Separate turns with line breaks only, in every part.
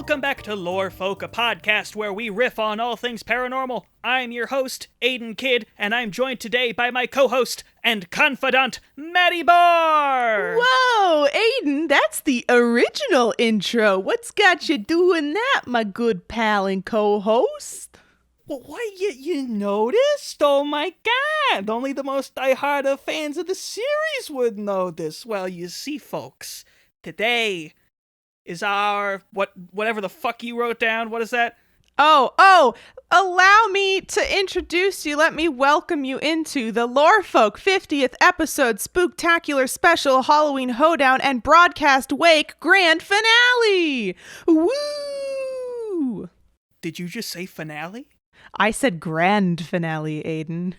Welcome back to Lore Folk, a podcast where we riff on all things paranormal. I'm your host, Aidan Kidd, and I'm joined today by my co-host and confidant, Maddie Barr!
Whoa, Aidan, that's the original intro. What's got you doing that, my good pal and co-host?
Well, why, you noticed? Oh my god! Only the most diehard of fans of the series would know this. Well, you see, folks, today is our, whatever the fuck you wrote down, what is that?
Oh, allow me to introduce you. Let me welcome you into the Lore Folk 50th episode Spooktacular Special Halloween Hoedown and Broadcast Wake Grand Finale! Woo!
Did you just say finale?
I said grand finale, Aidan.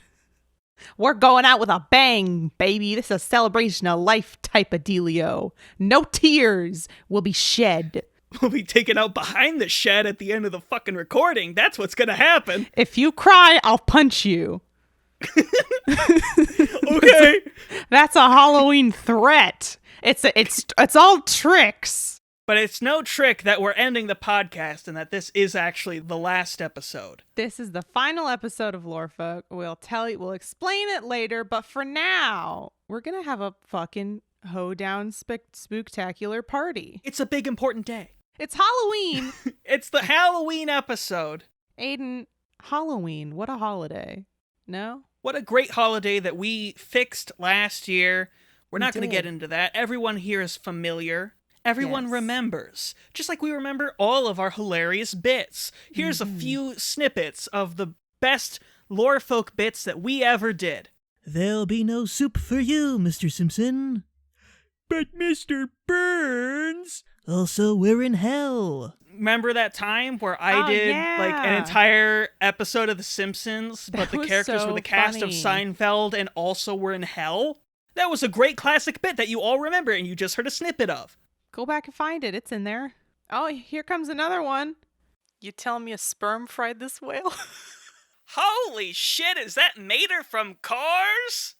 We're going out with a bang, baby. This is a celebration of life type of dealio. No tears will be shed.
We'll be taken out behind the shed at the end of the fucking recording. That's what's gonna happen.
If you cry, I'll punch you.
Okay.
That's a Halloween threat. It's all tricks.
But it's no trick that we're ending the podcast and that this is actually the last episode.
This is the final episode of Lorefolk. We'll explain it later, but for now, we're gonna have a fucking hoedown spooktacular party.
It's a big important day.
It's Halloween.
It's the Halloween episode.
Aidan, Halloween, what a holiday. No?
What a great holiday that we fixed last year. We're not going to get into that. Everyone here is familiar. Everyone remembers. Just like we remember all of our hilarious bits. Here's a few snippets of the best lore folk bits that we ever did.
There'll be no soup for you, Mr. Simpson. But Mr. Burns, also we're in hell.
Remember that time where I did like an entire episode of The Simpsons, but the characters were the cast of Seinfeld and also were in hell? That was a great classic bit that you all remember and you just heard a snippet of.
Go back and find it. It's in there. Oh, here comes another one. You telling me a sperm fried this whale?
Holy shit, is that Mater from Cars?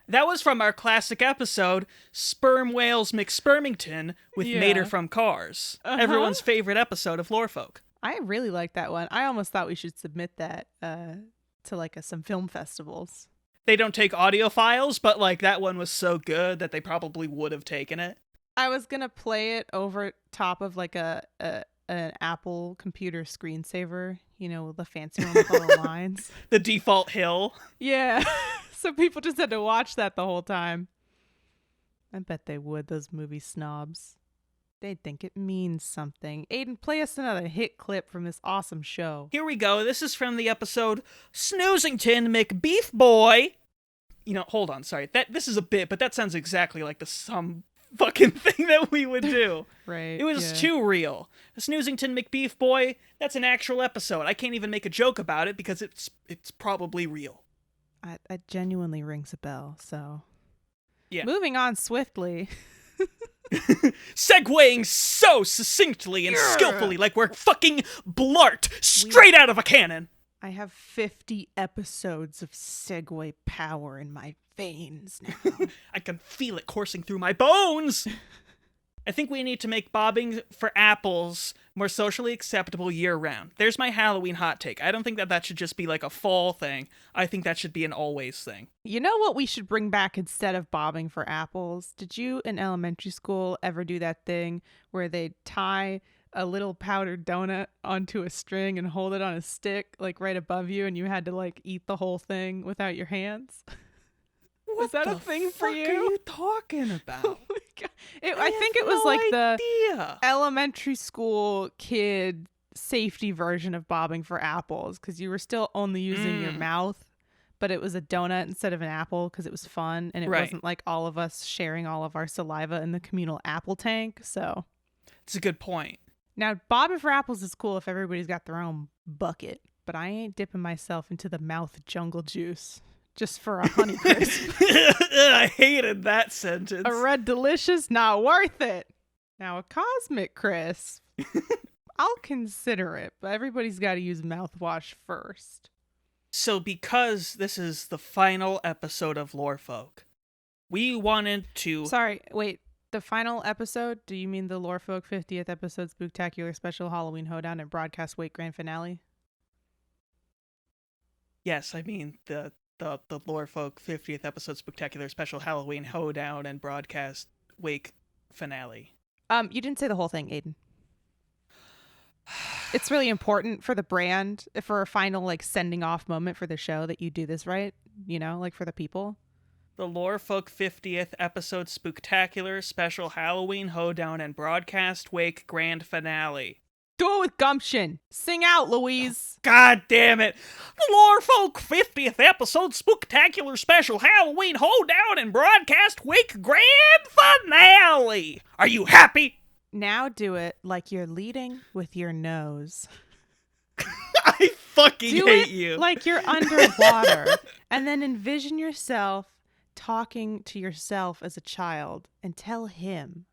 That was from our classic episode, Sperm Whales McSpermington, with Mater from Cars. Everyone's favorite episode of Lorefolk.
I really like that one. I almost thought we should submit that to like some film festivals.
They don't take audio files, but like that one was so good that they probably would have taken it.
I was gonna play it over top of like an Apple computer screensaver, you know, the fancy one with all the lines.
The default hill.
Yeah. So people just had to watch that the whole time. I bet they would, those movie snobs. They'd think it means something. Aidan, play us another hit clip from this awesome show.
Here we go. This is from the episode Snoozington McBeef Boy. You know, hold on, sorry. This is a bit, but that sounds exactly like some fucking thing that we would do.
Right.
It was too real. Snoozington McBeef Boy, that's an actual episode. I can't even make a joke about it because it's probably real.
It genuinely rings a bell, so.
Yeah.
Moving on swiftly.
Segueing so succinctly and skillfully like we're fucking Blart straight out of a cannon.
I have 50 episodes of segue power in my veins now.
I can feel it coursing through my bones. I think we need to make bobbing for apples more socially acceptable year-round. There's my Halloween hot take. I don't think that should just be like a fall thing. I think that should be an always thing.
You know what we should bring back instead of bobbing for apples? Did you in elementary school ever do that thing where they'd tie a little powdered donut onto a string and hold it on a stick like right above you and you had to like eat the whole thing without your hands?
What
is that a thing for you?
What are you talking about?
Oh my God. I think it was like
idea.
The elementary school kid safety version of bobbing for apples because you were still only using your mouth, but it was a donut instead of an apple because it was fun and it wasn't like all of us sharing all of our saliva in the communal apple tank. So
it's a good point.
Now, bobbing for apples is cool if everybody's got their own bucket, but I ain't dipping myself into the mouth jungle juice. Just for a honey crisp.
I hated that sentence.
A red delicious, not worth it. Now a cosmic crisp. I'll consider it, but everybody's got to use mouthwash first.
So because this is the final episode of Lorefolk, we wanted to...
Sorry, wait. The final episode, do you mean the Lorefolk 50th episode Spooktacular special Halloween Hoedown and broadcast wake grand finale?
Yes, I mean the Lorefolk 50th episode Spooktacular special Halloween Hoedown and broadcast wake finale.
You didn't say the whole thing, Aidan. It's really important for the brand, for a final like sending off moment for the show that you do this right, you know, like for the people.
The Lorefolk 50th episode Spooktacular special Halloween Hoedown and broadcast wake grand finale.
Do it with gumption. Sing out, Louise.
God damn it. The Lorefolk 50th episode Spooktacular special Halloween Hoedown and broadcast wake grand finale. Are you happy?
Now do it like you're leading with your nose.
I fucking
Do
hate
it
you.
like you're underwater. And then envision yourself talking to yourself as a child and tell him.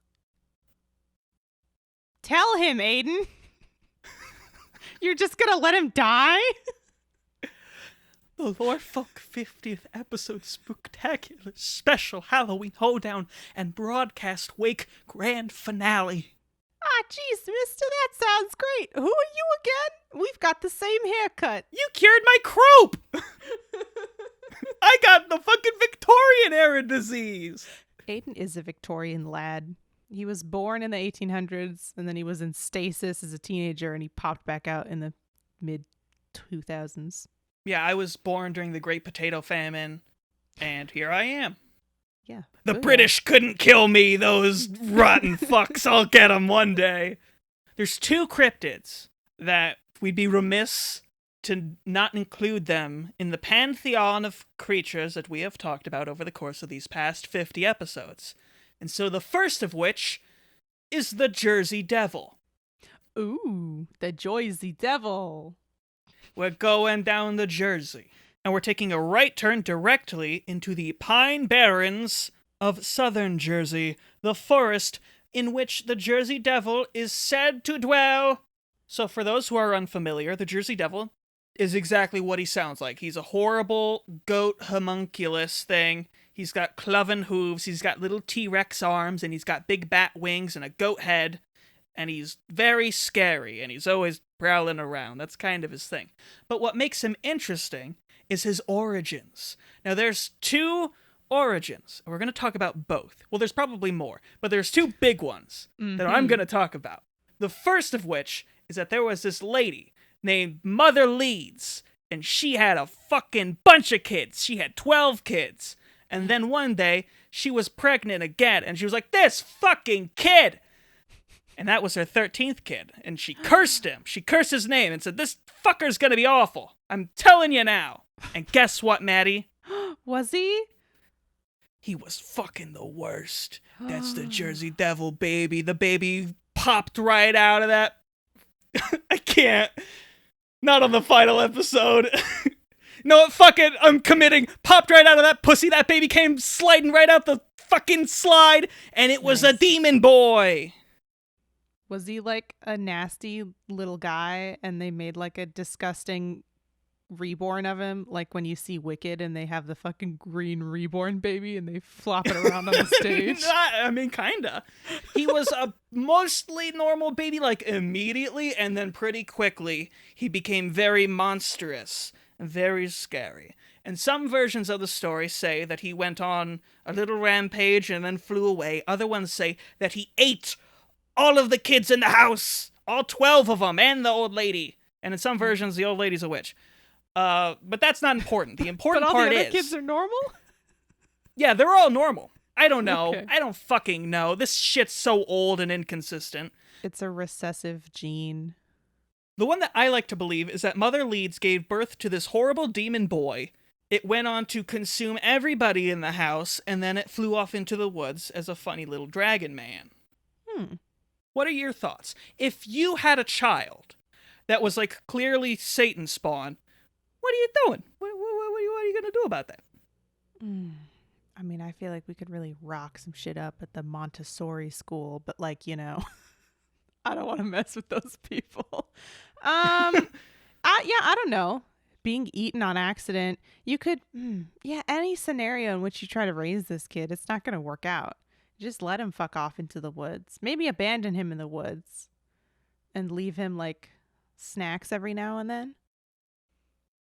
Tell him, Aidan. You're just going to let him die?
The Lorefolk 50th episode Spooktacular special Halloween Hoedown and broadcast wake grand finale.
Ah, jeez, mister, that sounds great. Who are you again? We've got the same haircut.
You cured my croup! I got the fucking Victorian era disease!
Aidan is a Victorian lad. He was born in the 1800s, and then he was in stasis as a teenager, and he popped back out in the mid-2000s.
Yeah, I was born during the Great Potato Famine, and here I am.
Yeah.
The
Booyah.
British couldn't kill me, those rotten fucks. I'll get them one day. There's two cryptids that we'd be remiss to not include them in the pantheon of creatures that we have talked about over the course of these past 50 episodes. And so the first of which is the Jersey Devil.
Ooh, the Jersey Devil.
We're going down the Jersey, and we're taking a right turn directly into the Pine Barrens of southern Jersey, the forest in which the Jersey Devil is said to dwell. So for those who are unfamiliar, the Jersey Devil is exactly what he sounds like. He's a horrible goat homunculus thing. He's got cloven hooves, he's got little T-Rex arms, and he's got big bat wings and a goat head. And he's very scary, and he's always prowling around. That's kind of his thing. But what makes him interesting is his origins. Now, there's two origins, and we're going to talk about both. Well, there's probably more, but there's two big ones that I'm going to talk about. The first of which is that there was this lady named Mother Leeds, and she had a fucking bunch of kids. She had 12 kids. And then one day, she was pregnant again, and she was like, this fucking kid! And that was her 13th kid. And she cursed him. She cursed his name and said, this fucker's gonna be awful. I'm telling you now. And guess what, Maddie?
Was he?
He was fucking the worst. That's the Jersey Devil, baby. The baby popped right out of that. I can't. Not on the final episode. No, fuck it. I'm committing. Popped right out of that pussy. That baby came sliding right out the fucking slide. And it was a demon boy.
Was he like a nasty little guy and they made like a disgusting reborn of him? Like when you see Wicked and they have the fucking green reborn baby and they flop it around on the stage?
I mean, kinda. He was a mostly normal baby, like immediately, and then pretty quickly he became very monstrous and very scary. And some versions of the story say that he went on a little rampage and then flew away. Other ones say that he ate all of the kids in the house, all 12 of them, and the old lady. And in some versions, the old lady's a witch. But that's not important. The important
but all
part
the other
is...
kids are normal?
Yeah, they're all normal. I don't know.
Okay.
I don't fucking know. This shit's so old and inconsistent.
It's a recessive gene.
The one that I like to believe is that Mother Leeds gave birth to this horrible demon boy. It went on to consume everybody in the house, and then it flew off into the woods as a funny little dragon man. What are your thoughts? If you had a child that was like clearly Satan spawn, what are you doing? What are you going to do about that?
I mean, I feel like we could really rock some shit up at the Montessori school, but like, you know, I don't want to mess with those people. I don't know. Being eaten on accident, you could, any scenario in which you try to raise this kid, it's not going to work out. Just let him fuck off into the woods. Maybe abandon him in the woods and leave him like snacks every now and then.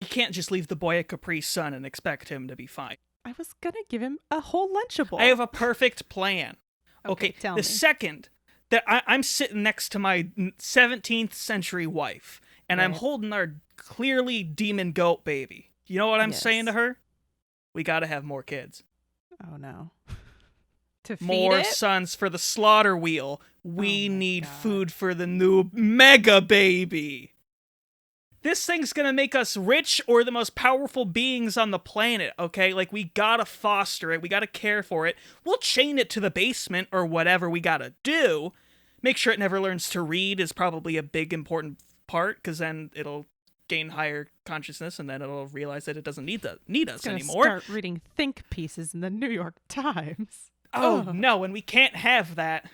You can't just leave the boy at Capri Sun and expect him to be fine.
I was going to give him a whole Lunchable.
I have a perfect plan. Okay,
tell
the
me.
second that I'm sitting next to my 17th century wife, and I'm
Right.
holding our clearly demon goat baby. You know what I'm saying to her? We gotta have more kids.
Oh, no. To feed
More
it?
sons for the slaughter wheel. We
Oh my
need
God.
food for the new mega baby. This thing's gonna make us rich or the most powerful beings on the planet, okay? Like, we gotta foster it. We gotta care for it. We'll chain it to the basement or whatever we gotta do. Make sure it never learns to read is probably a big, important part, because then it'll gain higher consciousness, and then it'll realize that it doesn't need us
It's gonna
anymore.
start reading think pieces in the New York Times.
Oh,
Ugh.
no, and we can't have that.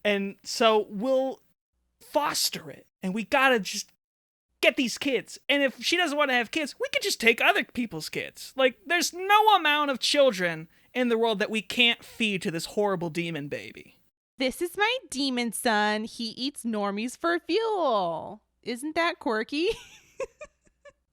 And so we'll foster it, and we gotta just get these kids. And if she doesn't want to have kids, we could just take other people's kids. Like, there's no amount of children in the world that we can't feed to this horrible demon baby.
This is my demon son. He eats normies for fuel. Isn't that quirky?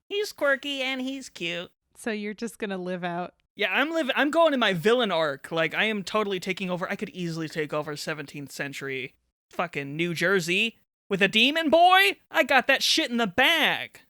He's quirky and he's cute.
So you're just gonna live out.
Yeah, I'm going in my villain arc. Like, I am totally taking over. I could easily take over 17th century fucking New Jersey with a demon boy. I got that shit in the bag.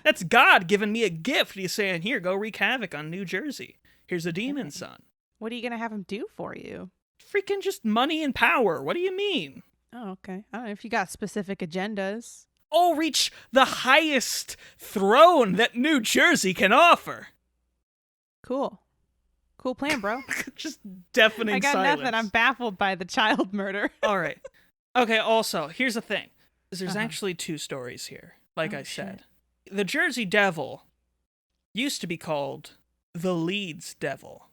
That's God giving me a gift. He's saying, here, go wreak havoc on New Jersey. Here's a demon son.
What are you gonna have him do for you?
Freaking just money and power. What do you mean?
Oh, okay. I don't know if you got specific agendas.
Oh, reach the highest throne that New Jersey can offer.
Cool. Cool plan, bro.
Just deafening
I got
silence.
nothing. I'm baffled by the child murder.
All right. Okay, also, here's the thing. There's
Uh-huh.
actually two stories here, like
Oh,
I said. The Jersey Devil used to be called the Leeds Devil,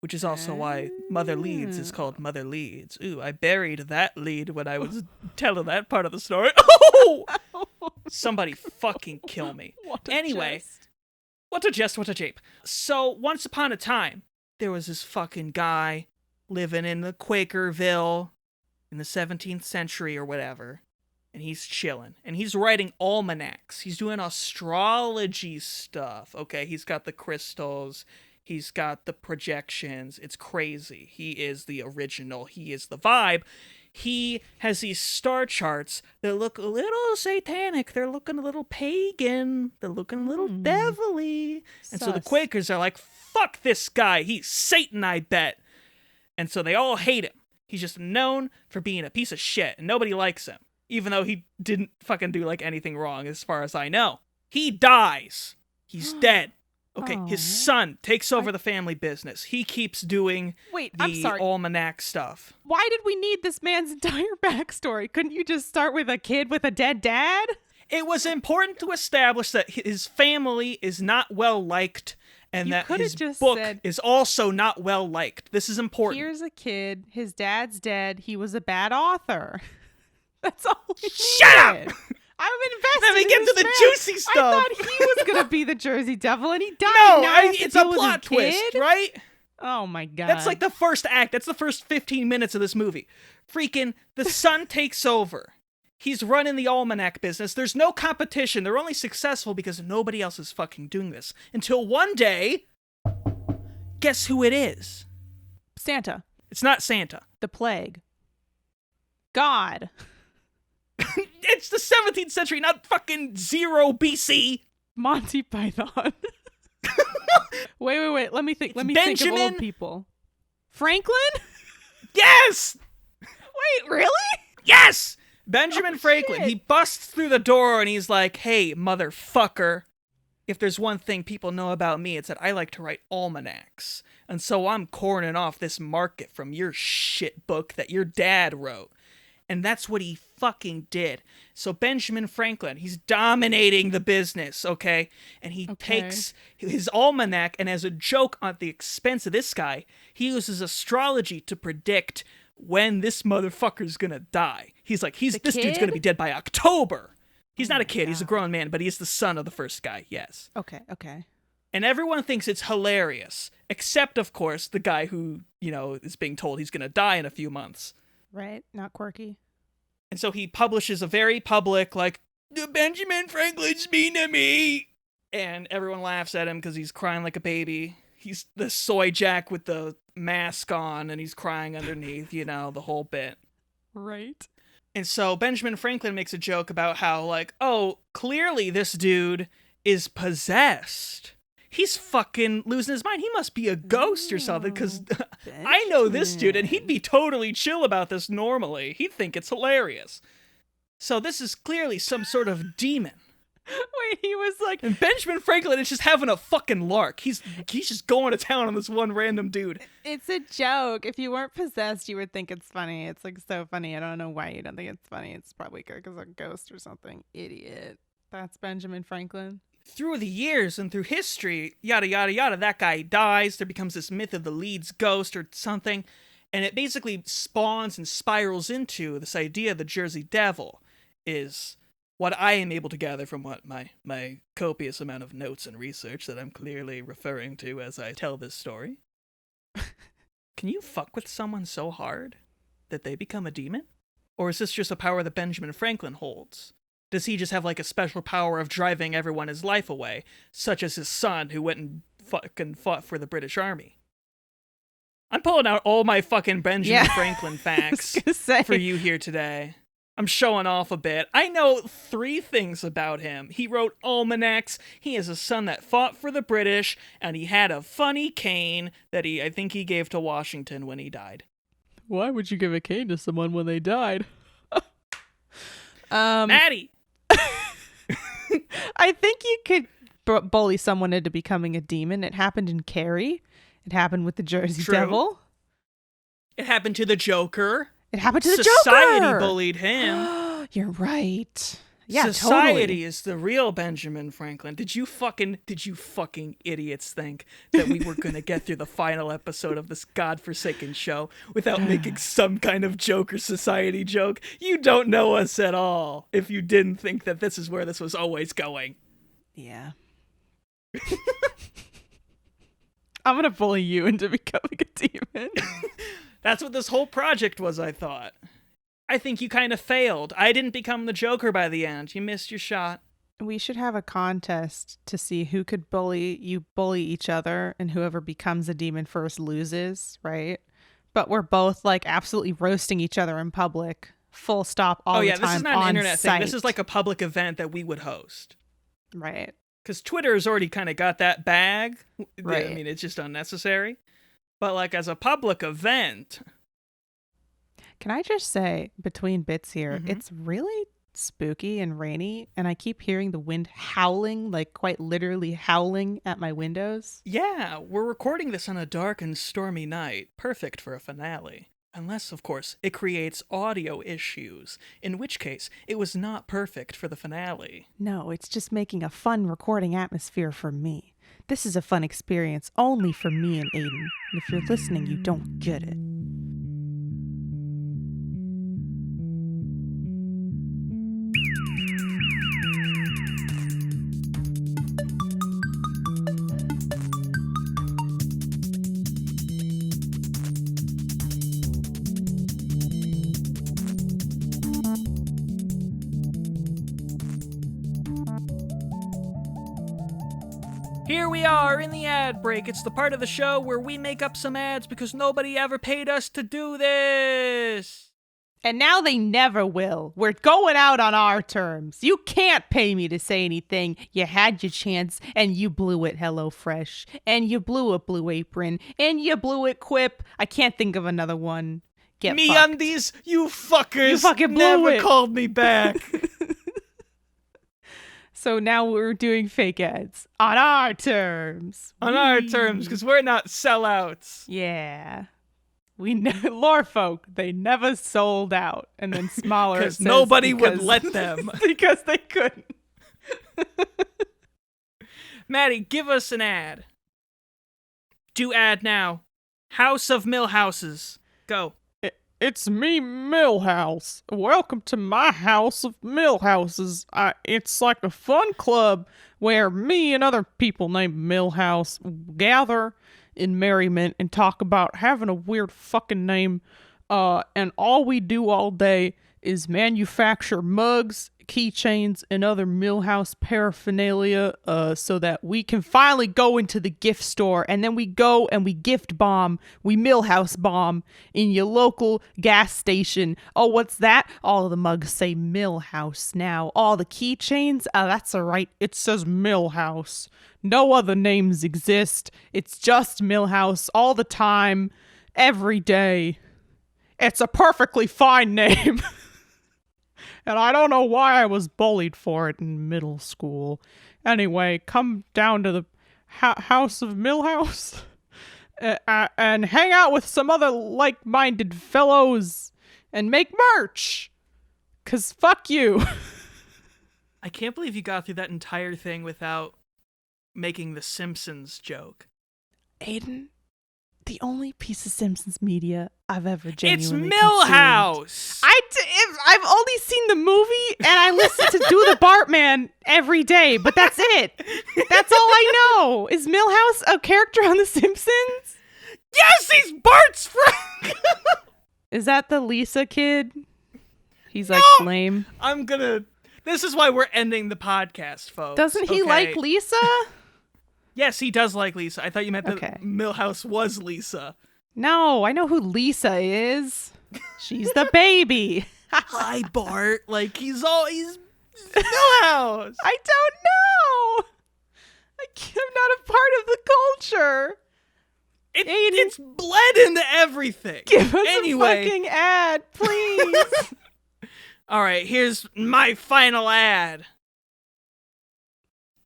which is also why Mother Leeds is called Mother Leeds. Ooh, I buried that lead when I was telling that part of the story. Oh! Somebody fucking kill me.
What a
Anyway,
jest.
what a jest, what a jape. So, once upon a time, there was this fucking guy living in the Quakerville in the 17th century or whatever, and he's chilling, and he's writing almanacs. He's doing astrology stuff, okay? He's got the crystals, he's got the projections. It's crazy. He is the original. He is the vibe. He has these star charts that look a little satanic. They're looking a little pagan. They're looking a little devilly. And so the
Sus.
Quakers are like, fuck this guy. He's Satan, I bet. And so they all hate him. He's just known for being a piece of shit, and nobody likes him, even though he didn't fucking do like anything wrong as far as I know. He dies. He's dead. Okay, his
Aw.
son takes over the family business. He keeps doing
Wait,
the
I'm sorry.
almanac stuff.
Why did we need this man's entire backstory? Couldn't you just start with a kid with a dead dad?
It was important to establish that his family is not well liked, and
You
that
coulda
his
just
book
said,
is also not well liked. This is important.
Here's a kid. His dad's dead. He was a bad author. That's all we
Shut up!
needed. I'm invested.
Let me
in
get
this
to the
man.
juicy
I
stuff.
thought he was gonna be the Jersey Devil, and he died.
No,
Now I have to
it's a
deal with his
plot twist,
kid?
right?
Oh my god.
That's like the first act. That's the first 15 minutes of this movie. Freaking, the son takes over. He's running the almanac business. There's no competition. They're only successful because nobody else is fucking doing this. Until one day, guess who it is?
Santa,
It's not Santa.
the plague, God.
It's the 17th century, not fucking 0 BC.
Monty Python. wait. Let me think. Let me think of
Benjamin.
old people. Franklin?
Yes!
Wait, really?
Yes! Benjamin Franklin.
shit.
He busts through the door and he's like, hey, motherfucker. If there's one thing people know about me, it's that I like to write almanacs. And so I'm corning off this market from your shit book that your dad wrote. And that's what he fucking did. So Benjamin Franklin, he's dominating the business, okay? And he takes his almanac, and as a joke at the expense of this guy, he uses astrology to predict when this motherfucker's gonna die. He's like, this dude's
kid?
gonna be dead by October. He's not a kid, he's a
God.
grown man, but he is the son of the first guy, yes.
Okay.
And everyone thinks it's hilarious, except, of course, the guy who, is being told he's going to die in a few months.
Right? Not quirky.
And so he publishes a very public, Benjamin Franklin's mean to me. And everyone laughs at him because he's crying like a baby. He's the soy jack with the mask on, and he's crying underneath, the whole bit.
Right.
And so Benjamin Franklin makes a joke about how, clearly this dude is possessed. He's fucking losing his mind. He must be a ghost or something, because I know this dude, and he'd be totally chill about this normally. He'd think it's hilarious. So this is clearly some sort of demon.
Wait, he was like...
And Benjamin Franklin is just having a fucking lark. He's just going to town on this one random dude.
It's a joke. If you weren't possessed, you would think it's funny. It's so funny. I don't know why you don't think it's funny. It's probably because a ghost or something. Idiot. That's Benjamin Franklin.
Through the years and through history, yada, yada, yada, that guy dies. There becomes this myth of the Leeds ghost or something. And it basically spawns and spirals into this idea of the Jersey Devil is what I am able to gather from what my copious amount of notes and research that I'm clearly referring to as I tell this story. Can you fuck with someone so hard that they become a demon? Or is this just a power that Benjamin Franklin holds? Does he just have a special power of driving everyone his life away, such as his son who went and fucking fought for the British Army? I'm pulling out all my fucking Benjamin Franklin facts for you here today. I'm showing off a bit. I know 3 things about him. He wrote almanacs, he has a son that fought for the British, and he had a funny cane that I think he gave to Washington when he died.
Why would you give a cane to someone when they died?
Maddie!
I think you could bully someone into becoming a demon. It happened in Carrie. It happened with the Jersey Devil.
It happened to the Joker.
It happened to the Joker.
Society bullied him.
You're right. Yeah,
Society
totally.
is the real Benjamin Franklin. Did you fucking idiots think that we were going to get through the final episode of this godforsaken show without making some kind of Joker Society joke? You don't know us at all if you didn't think that this is where this was always going.
Yeah. I'm going to bully you into becoming a demon.
That's what this whole project was, I thought. I think you kind of failed. I didn't become the Joker by the end. You missed your shot.
We should have a contest to see who could bully each other, and whoever becomes a demon first loses, right? But we're both absolutely roasting each other in public. Full stop all the time. Oh yeah,
this is not an internet
site.
thing. This is a public event that we would host.
Right.
Because Twitter has already kind of got that bag.
Right.
I mean, it's just unnecessary. But as a public event...
Can I just say, between bits here, it's really spooky and rainy, and I keep hearing the wind howling, quite literally howling at my windows.
Yeah, we're recording this on a dark and stormy night, perfect for a finale. Unless, of course, it creates audio issues, in which case it was not perfect for the finale.
No, it's just making a fun recording atmosphere for me. This is a fun experience only for me and Aidan, and if you're listening, you don't get it.
Here we are in the ad break. It's the part of the show where we make up some ads because nobody ever paid us to do this.
And now they never will. We're going out on our terms. You can't pay me to say anything. You had your chance, and you blew it, HelloFresh. And you blew it, Blue Apron. And you blew it, Quip. I can't think of another one. Get
Me
fucked.
undies, you fuckers.
You fucking blew
never
it.
called me back.
So now we're doing fake ads on our terms.
On our terms, because we're not sellouts.
Yeah. We know lore folk, they never sold out. And then smaller
because nobody would let them.
Because they couldn't.
Maddie, give us an ad. Do ad now. House of Millhouses. Go.
it's me, Millhouse. Welcome to my house of Millhouses. It's like a fun club where me and other people named Millhouse gather in merriment and talk about having a weird fucking name. And all we do all day is manufacture mugs, keychains, and other Millhouse paraphernalia so that we can finally go into the gift store, and then we go and we gift bomb, we Millhouse bomb in your local gas station. Oh, what's that? All of the mugs say Millhouse now. All the keychains, that's alright, it says Millhouse. No other names exist. It's just Millhouse all the time, every day. It's a perfectly fine name. And I don't know why I was bullied for it in middle school. Anyway, come down to the house of Millhouse and hang out with some other like-minded fellows and make merch. 'Cause fuck you.
I can't believe you got through that entire thing without making the Simpsons joke.
Aidan, the only piece of Simpsons media I've ever genuinely
It's Millhouse!
I've only seen the movie, and I listen to Do the Bartman every day, but that's it. That's all I know. Is Millhouse a character on The Simpsons?
Yes, he's Bart's friend!
Is that the Lisa kid? He's like lame.
This is why we're ending the podcast, folks.
Doesn't he like Lisa?
Yes, he does like Lisa. I thought you meant that Millhouse was Lisa.
No, I know who Lisa is. She's the baby.
Hi, Bart. Like, he's Millhouse.
I don't know. I'm not a part of the culture.
It's bled into everything.
Give us a fucking ad, please.
All right, here's my final ad.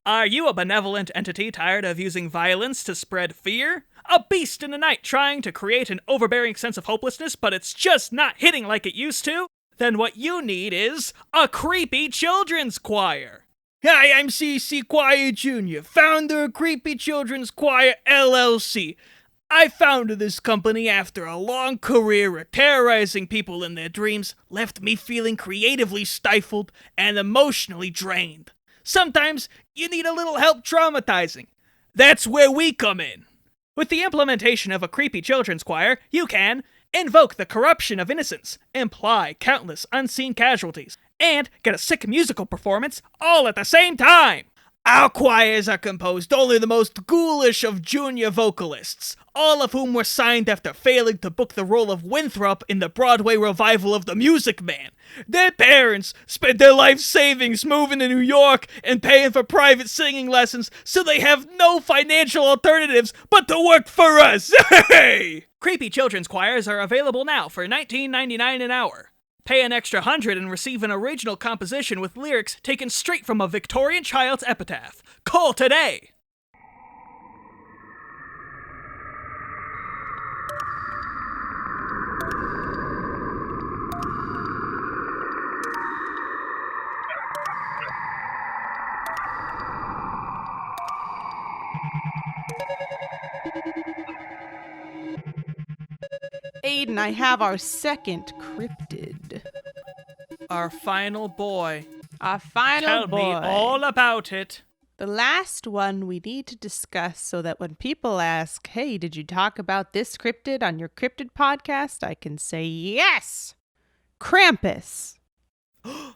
Are you a benevolent entity tired of using violence to spread fear? A beast in the night trying to create an overbearing sense of hopelessness, but it's just not hitting like it used to? Then what you need is a creepy children's choir. Hi, I'm CC Choir Jr., founder of Creepy Children's Choir LLC. I founded this company after a long career of terrorizing people in their dreams left me feeling creatively stifled and emotionally drained. Sometimes you need a little help traumatizing. That's where we come in. With the implementation of a creepy children's choir, you can invoke the corruption of innocence, imply countless unseen casualties, and get a sick musical performance all at the same time. Our choirs are composed only the most ghoulish of junior vocalists, all of whom were signed after failing to book the role of Winthrop in the Broadway revival of The Music Man. Their parents spent their life savings moving to New York and paying for private singing lessons, so they have no financial alternatives but to work for us. Hey! Creepy children's choirs are available now for $19.99 an hour. Pay an extra $100 and receive an original composition with lyrics taken straight from a Victorian child's epitaph. Call today!
Aidan, I have our second cryptid.
Our final boy.
Our final boy.
Tell me all about it.
The last one we need to discuss so that when people ask, hey, did you talk about this cryptid on your cryptid podcast? I can say yes. Krampus.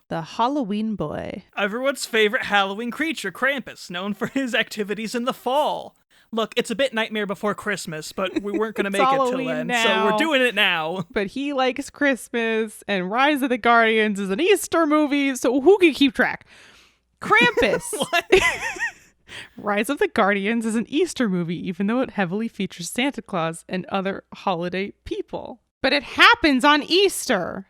The Halloween boy.
Everyone's favorite Halloween creature, Krampus, known for his activities in the fall. Look, it's a bit Nightmare Before Christmas, but we weren't going to make it till then, so we're doing it now.
But he likes Christmas, and Rise of the Guardians is an Easter movie, so who can keep track? Krampus. Rise of the Guardians is an Easter movie, even though it heavily features Santa Claus and other holiday people. But it happens on Easter,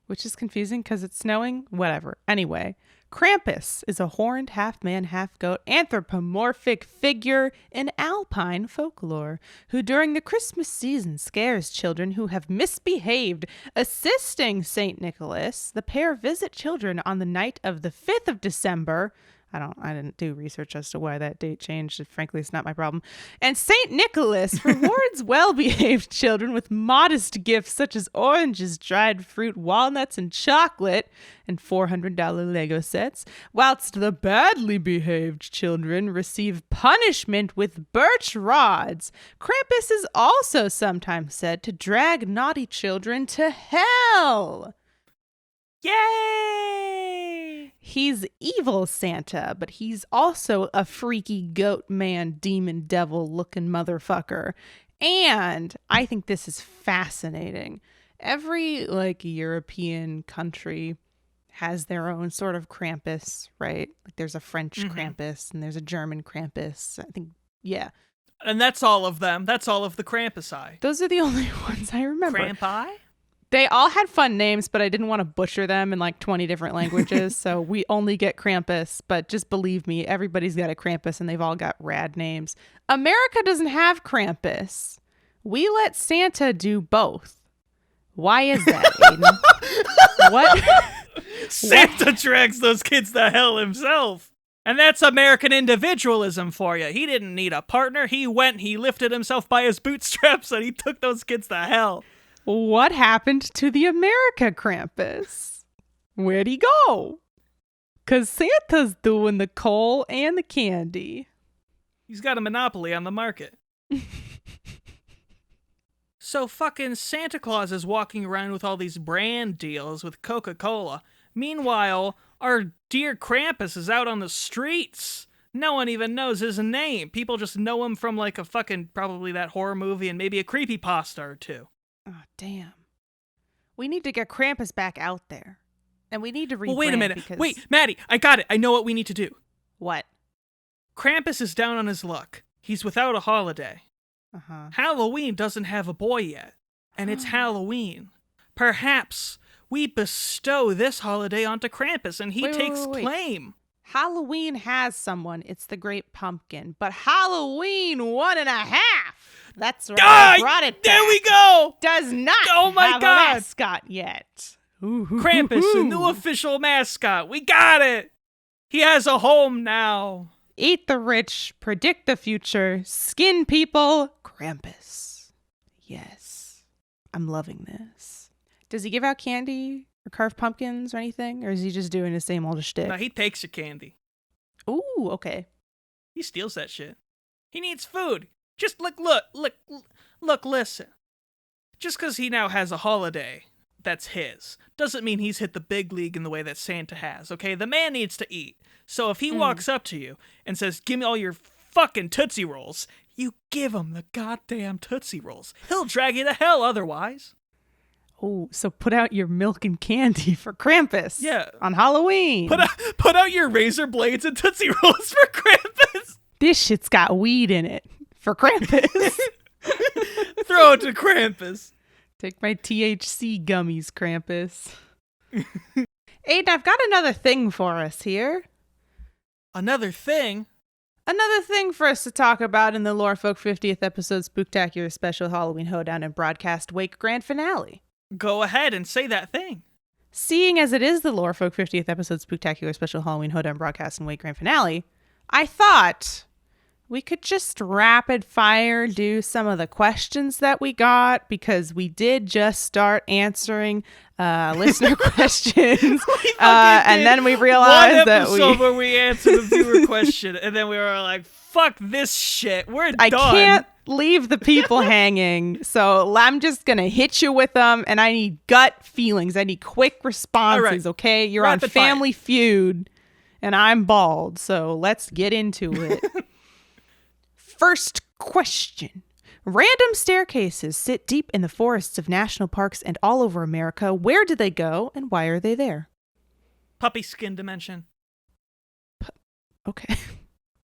which is confusing because it's snowing. Whatever. Anyway, Krampus is a horned half-man, half-goat anthropomorphic figure in alpine folklore who during the Christmas season scares children who have misbehaved. Assisting St. Nicholas, the pair visit children on the night of the 5th of December. I didn't do research as to why that date changed. Frankly, it's not my problem. And St. Nicholas rewards well-behaved children with modest gifts such as oranges, dried fruit, walnuts, and chocolate, and $400 Lego sets, whilst the badly behaved children receive punishment with birch rods. Krampus is also sometimes said to drag naughty children to hell.
Yay!
He's evil Santa, but he's also a freaky goat man, demon devil looking motherfucker. And I think this is fascinating. Every European country has their own sort of Krampus, right? Like there's a French Krampus and there's a German Krampus. I think, yeah.
And that's all of them. That's all of the Krampus-I.
Those are the only ones I remember.
Krampi?
They all had fun names, but I didn't want to butcher them in 20 different languages. So we only get Krampus, but just believe me, everybody's got a Krampus and they've all got rad names. America doesn't have Krampus. We let Santa do both. Why is that, Aidan? What?
Santa drags those kids to hell himself. And that's American individualism for you. He didn't need a partner. He lifted himself by his bootstraps, and he took those kids to hell.
What happened to the America Krampus? Where'd he go? 'Cause Santa's doing the coal and the candy.
He's got a monopoly on the market. So fucking Santa Claus is walking around with all these brand deals with Coca-Cola. Meanwhile, our dear Krampus is out on the streets. No one even knows his name. People just know him from a fucking, probably that horror movie and maybe a creepypasta or two.
Oh, damn. We need to get Krampus back out there. And we need to rebrand.
Well, wait a minute. Wait, Maddie, I got it. I know what we need to do.
What?
Krampus is down on his luck. He's without a holiday.
Uh-huh.
Halloween doesn't have a boy yet. And it's Halloween. Perhaps we bestow this holiday onto Krampus and he takes claim.
Halloween has someone. It's the Great Pumpkin. But Halloween 1.5. That's right. I brought it back.
There we go.
Does not have a mascot yet.
Krampus, a new official mascot. We got it. He has a home now.
Eat the rich, predict the future, skin people, Krampus. Yes. I'm loving this. Does he give out candy or carve pumpkins or anything? Or is he just doing the same old shtick?
No, he takes your candy.
Ooh, okay.
He steals that shit. He needs food. Just look, listen. Just because he now has a holiday that's his doesn't mean he's hit the big league in the way that Santa has, okay? The man needs to eat. So if he walks up to you and says, give me all your fucking Tootsie Rolls, you give him the goddamn Tootsie Rolls. He'll drag you to hell otherwise.
Oh, so put out your milk and candy for Krampus.
Yeah.
On Halloween.
Put out your razor blades and Tootsie Rolls for Krampus.
This shit's got weed in it. For Krampus.
Throw it to Krampus.
Take my THC gummies, Krampus. Aidan, I've got another thing for us here.
Another thing?
Another thing for us to talk about in the Lorefolk 50th episode Spooktacular Special Halloween Hoedown and Broadcast Wake Grand Finale.
Go ahead and say that thing.
Seeing as it is the Lorefolk 50th episode Spooktacular Special Halloween Hoedown Broadcast and Wake Grand Finale, I thought we could just rapid fire do some of the questions that we got, because we did just start answering listener questions. And then we realized that
where we answered a viewer question, and then we were like, fuck this shit. We're done.
I can't leave the people hanging. So I'm just going to hit you with them, and I need gut feelings. I need quick responses, right. Okay? You're rapid on Family Feud, and I'm bald. So let's get into it. First question. Random staircases sit deep in the forests of national parks and all over America. Where do they go, and why are they there?
Puppy skin dimension.
Okay.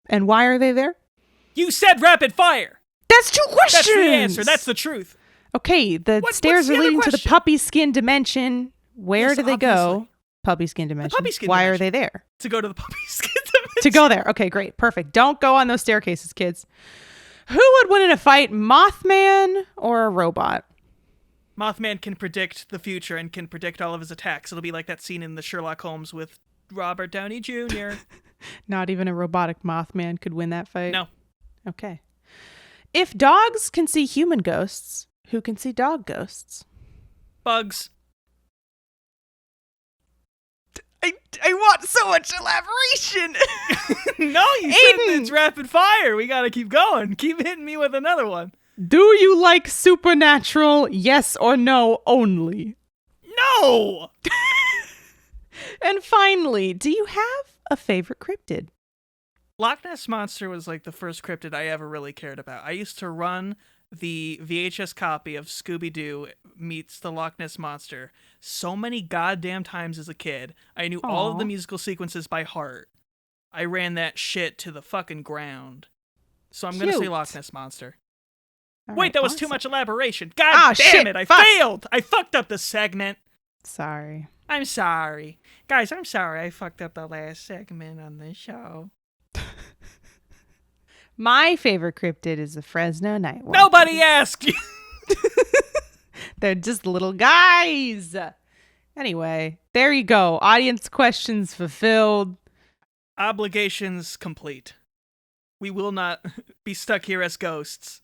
And why are they there?
You said rapid fire.
That's 2 questions.
That's the answer. That's the truth.
Okay, the stairs are leading to the puppy skin dimension. Where do they go? Puppy skin dimension.
Puppy skin
why
dimension.
Are they there?
To go to the puppy skin dimension.
To go there. Okay, great. Perfect. Don't go on those staircases, kids. Who would win in a fight, Mothman or a robot?
Mothman can predict the future and can predict all of his attacks. It'll be like that scene in the Sherlock Holmes with Robert Downey Jr.
Not even a robotic Mothman could win that fight?
No.
Okay. If dogs can see human ghosts, who can see dog ghosts?
Bugs.
I want so much elaboration.
No, you said it's rapid fire. We gotta keep going. Keep hitting me with another one.
Do you like supernatural? Yes or no only?
No!
And finally, do you have a favorite cryptid?
Loch Ness Monster was like the first cryptid I ever really cared about. I used to run the VHS copy of Scooby-Doo meets the Loch Ness Monster so many goddamn times as a kid. I knew all of the musical sequences by heart. I ran that shit to the fucking ground. So I'm going to say Loch Ness Monster. Wait, that was too much elaboration. God damn it, I failed! I fucked up the segment.
Sorry.
I'm sorry. Guys, I'm sorry I fucked up the last segment on the show.
My favorite cryptid is the Fresno Nightwalker.
Nobody asked you!
They're just little guys. Anyway, there you go. Audience questions fulfilled.
Obligations complete. We will not be stuck here as ghosts.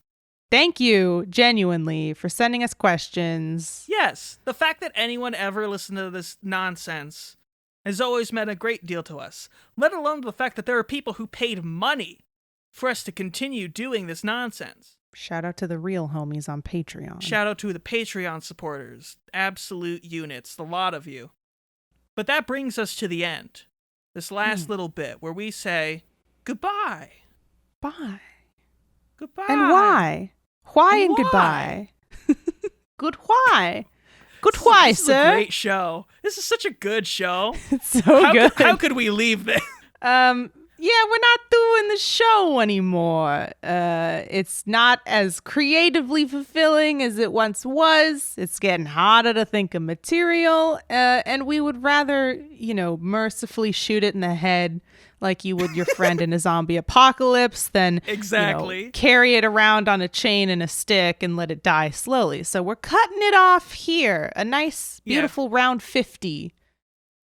Thank you, genuinely, for sending us questions.
Yes, the fact that anyone ever listened to this nonsense has always meant a great deal to us, let alone the fact that there are people who paid money for us to continue doing this nonsense.
Shout out to the real homies on Patreon.
Shout out to the Patreon supporters, absolute units, the lot of you. But that brings us to the end, this last little bit where we say goodbye.
Bye.
Goodbye.
And why? Why and goodbye? Good why? Good why,
this
sir?
This is a great show. This is such a good show.
It's so good.
How could we leave this?
Yeah, we're not doing the show anymore. It's not as creatively fulfilling as it once was. It's getting harder to think of material. And we would rather, mercifully shoot it in the head like you would your friend in a zombie apocalypse than carry it around on a chain and a stick and let it die slowly. So we're cutting it off here. A nice, beautiful round 50.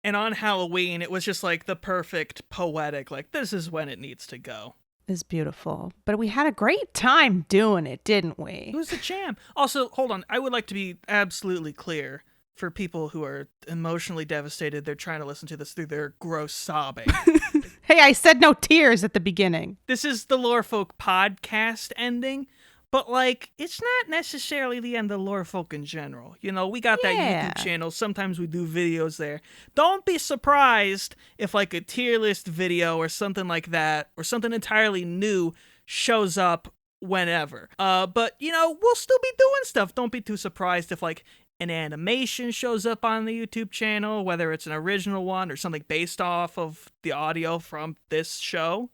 And on Halloween, it was just like the perfect poetic, like, this is when it needs to go.
It's beautiful. But we had a great time doing it, didn't we?
It was a jam. Also, hold on. I would like to be absolutely clear for people who are emotionally devastated. They're trying to listen to this through their gross sobbing.
Hey, I said no tears at the beginning.
This is the Lorefolk podcast ending. But, it's not necessarily the end of Lorefolk in general. We got that YouTube channel. Sometimes we do videos there. Don't be surprised if, a tier list video or something like that, or something entirely new shows up whenever. But, we'll still be doing stuff. Don't be too surprised if, an animation shows up on the YouTube channel, whether it's an original one or something based off of the audio from this show.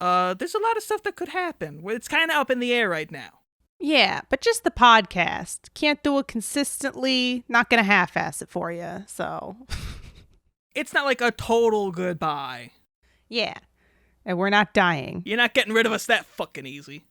There's a lot of stuff that could happen. It's kind of up in the air right now.
Yeah, but just the podcast. Can't do it consistently. Not going to half-ass it for you, so.
It's not like a total goodbye.
Yeah, and we're not dying.
You're not getting rid of us that fucking easy.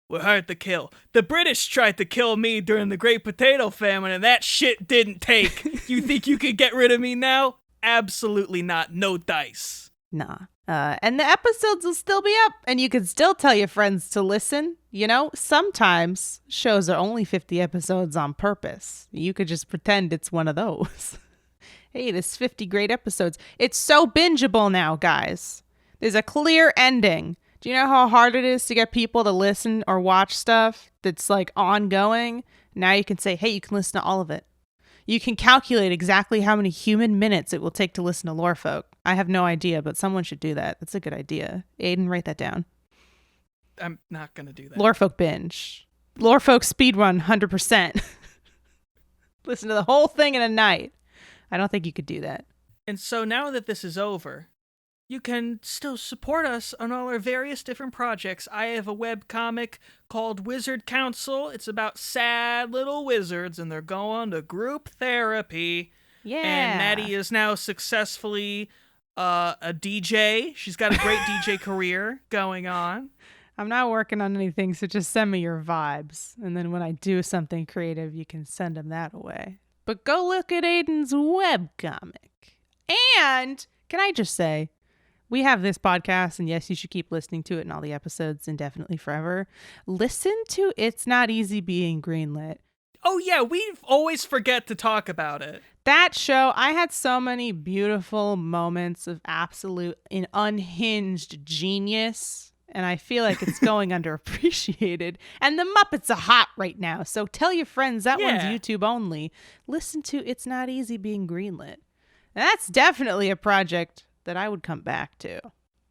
We're hard to kill. The British tried to kill me during the Great Potato Famine, and that shit didn't take. You think you could get rid of me now? Absolutely not. No dice.
Nah. And the episodes will still be up, and you can still tell your friends to listen. Sometimes shows are only 50 episodes on purpose. You could just pretend it's one of those. Hey, this 50 great episodes. It's so bingeable now, guys. There's a clear ending. Do you know how hard it is to get people to listen or watch stuff that's ongoing? Now you can say, hey, you can listen to all of it. You can calculate exactly how many human minutes it will take to listen to Lorefolk. I have no idea, but someone should do that. That's a good idea. Aidan, write that down.
I'm not going to do that.
Lorefolk binge. Lorefolk speedrun 100%. Listen to the whole thing in a night. I don't think you could do that.
And so now that this is over, you can still support us on all our various different projects. I have a webcomic called Wizard Council. It's about sad little wizards, and they're going to group therapy.
Yeah.
And Maddie is now successfully a DJ. She's got a great DJ career going on.
I'm not working on anything, so just send me your vibes. And then when I do something creative, you can send them that away. But go look at Aidan's webcomic. And Can I just say, we have this podcast, and yes, you should keep listening to it and all the episodes indefinitely forever. Listen to It's Not Easy Being Greenlit.
Oh, yeah, we always forget to talk about it.
That show, I had so many beautiful moments of absolute and unhinged genius, and I feel like it's going underappreciated. And the Muppets are hot right now, so tell your friends that one's YouTube only. Listen to It's Not Easy Being Greenlit. And that's definitely a project that I would come back to.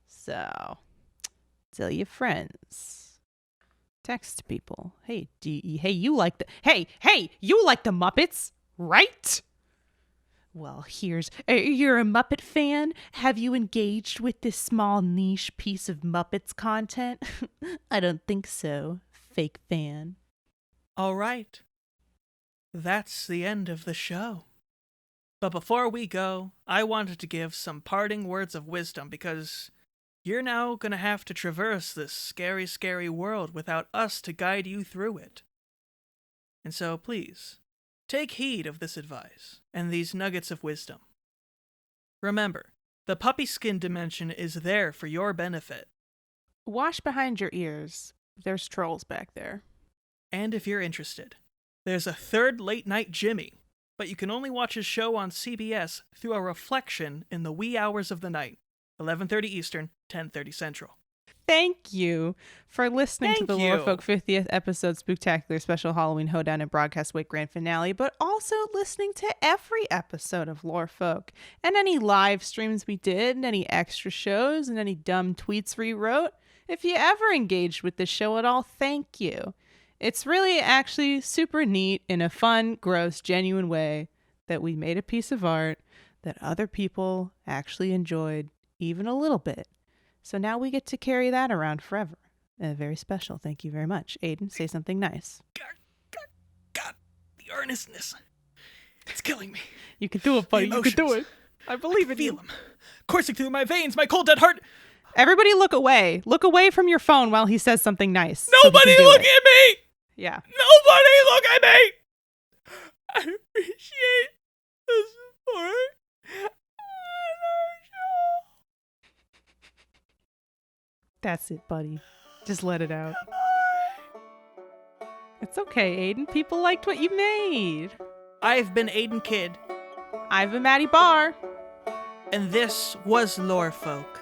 So, tell your friends. Text people. Hey, you like the Muppets, right? Well, you're a Muppet fan? Have you engaged with this small niche piece of Muppets content? I don't think so, fake fan.
All right. That's the end of the show. But before we go, I wanted to give some parting words of wisdom because you're now going to have to traverse this scary, scary world without us to guide you through it. And so please, take heed of this advice and these nuggets of wisdom. Remember, the puppy skin dimension is there for your benefit.
Wash behind your ears. There's trolls back there.
And if you're interested, there's a third late night Jimmy, but you can only watch his show on CBS through a reflection in the wee hours of the night, 11:30 Eastern, 10:30 Central.
Thank you for listening to the Lorefolk 50th episode Spooktacular Special Halloween Hoedown and Broadcast Week Grand Finale, but also listening to every episode of Lorefolk and any live streams we did, and any extra shows, and any dumb tweets we wrote. If you ever engaged with the show at all, thank you. It's really actually super neat in a fun, gross, genuine way that we made a piece of art that other people actually enjoyed even a little bit. So now we get to carry that around forever. Very special. Thank you very much. Aidan, say something nice.
God, the earnestness. It's killing me.
You can do it, buddy. You can do it. I believe in you.
I feel them coursing through my veins, my cold dead heart.
Everybody look away. Look away from your phone while he says something nice.
Nobody look at me!
Yeah.
Nobody look at me! I appreciate the support.
That's it, buddy. Just let it out. It's okay, Aidan. People liked what you made.
I've been Aidan Kidd.
I've been Maddie Barr.
And this was Lorefolk.